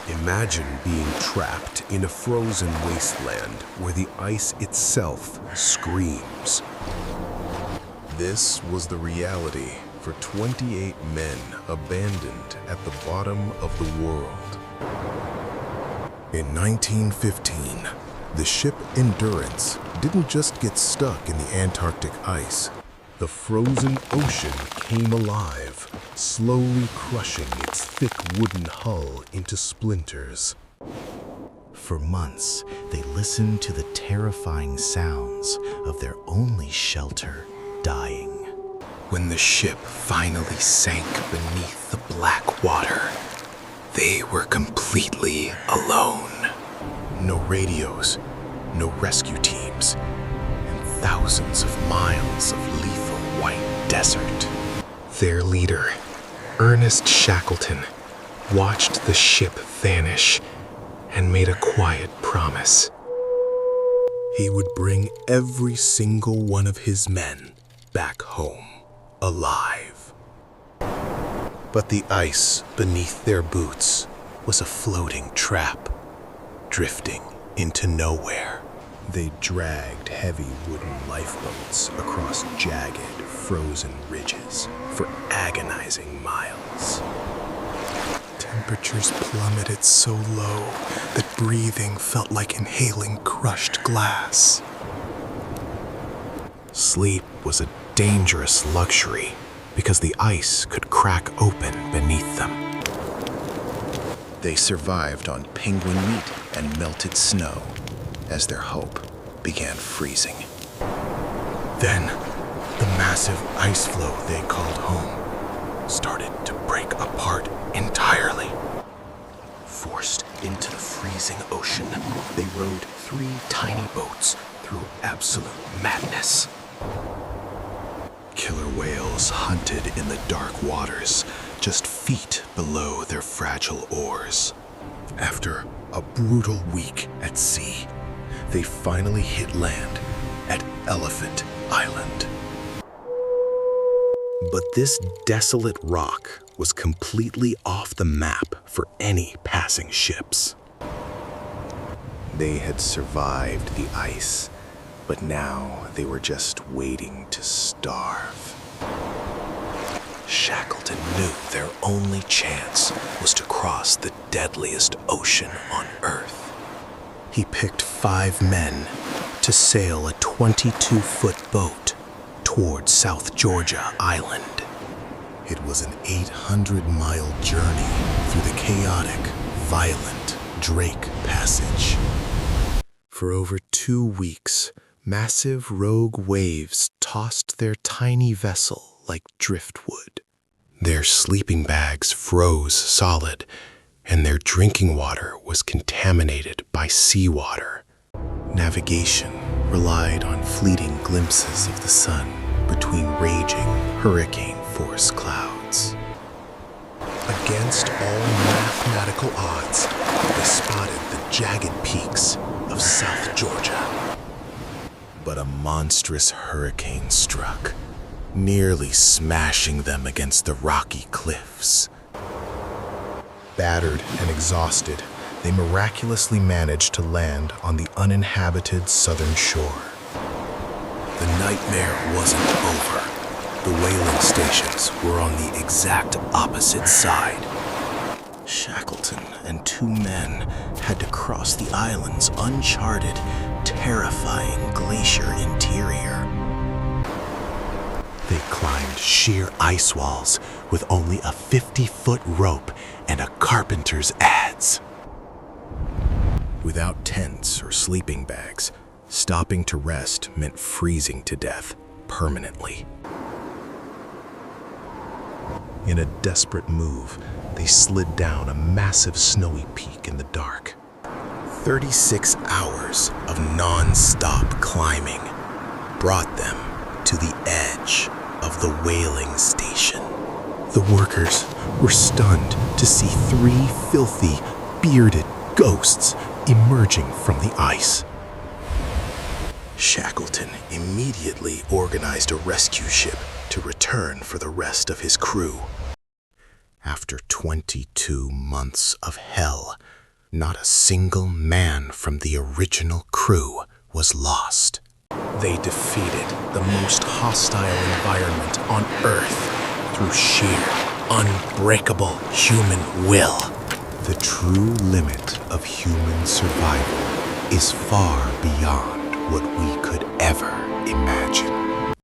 Imagine being trapped in a frozen wasteland where the ice itself screams. This was the reality for 28 men abandoned at the bottom of the world. In 1915, the ship Endurance didn't just get stuck in the Antarctic ice. The frozen ocean came alive, slowly crushing its thick wooden hull into splinters. For months, they listened to the terrifying sounds of their only shelter dying. When the ship finally sank beneath the black water, they were completely alone. No radios, no rescue teams, and thousands of miles of lethal white desert. Their leader, Ernest Shackleton, watched the ship vanish and made a quiet promise. He would bring every single one of his men back home, alive. But the ice beneath their boots was a floating trap, drifting into nowhere. They dragged heavy wooden lifeboats across jagged, frozen ridges for agonizing miles. Temperatures plummeted so low that breathing felt like inhaling crushed glass. Sleep was a dangerous luxury because the ice could crack open beneath them. They survived on penguin meat and melted snow as their hope began freezing. Then, the massive ice floe they called home started to break apart entirely. Forced into the freezing ocean, they rowed 3 tiny boats through absolute madness. Killer whales hunted in the dark waters, just feet below their fragile oars. After a brutal week at sea, they finally hit land at Elephant Island. But this desolate rock was completely off the map for any passing ships. They had survived the ice, but now they were just waiting to starve. Shackleton knew their only chance was to cross the deadliest ocean on Earth. He picked 5 men to sail a 22-foot boat toward South Georgia Island. It was an 800-mile journey through the chaotic, violent Drake Passage. For over 2 weeks, massive rogue waves tossed their tiny vessel like driftwood. Their sleeping bags froze solid, and their drinking water was contaminated by seawater. Navigation relied on fleeting glimpses of the sun between raging hurricane-force clouds. Against all mathematical odds, they spotted the jagged peaks of South Georgia. But a monstrous hurricane struck, nearly smashing them against the rocky cliffs. Battered and exhausted, they miraculously managed to land on the uninhabited southern shore. The nightmare wasn't over. The whaling stations were on the exact opposite side. Shackleton and 2 men had to cross the island's uncharted, terrifying glacier interior. They climbed sheer ice walls with only a 50-foot rope and a carpenter's adze. Without tents or sleeping bags, stopping to rest meant freezing to death permanently. In a desperate move, they slid down a massive snowy peak in the dark. 36 hours of non-stop climbing brought them to the edge of the whaling station. The workers were stunned to see 3 filthy, bearded ghosts emerging from the ice. Shackleton immediately organized a rescue ship to return for the rest of his crew. After 22 months of hell, not a single man from the original crew was lost. They defeated the most hostile environment on Earth through sheer, unbreakable human will. The true limit of human survival is far beyond what we could ever imagine.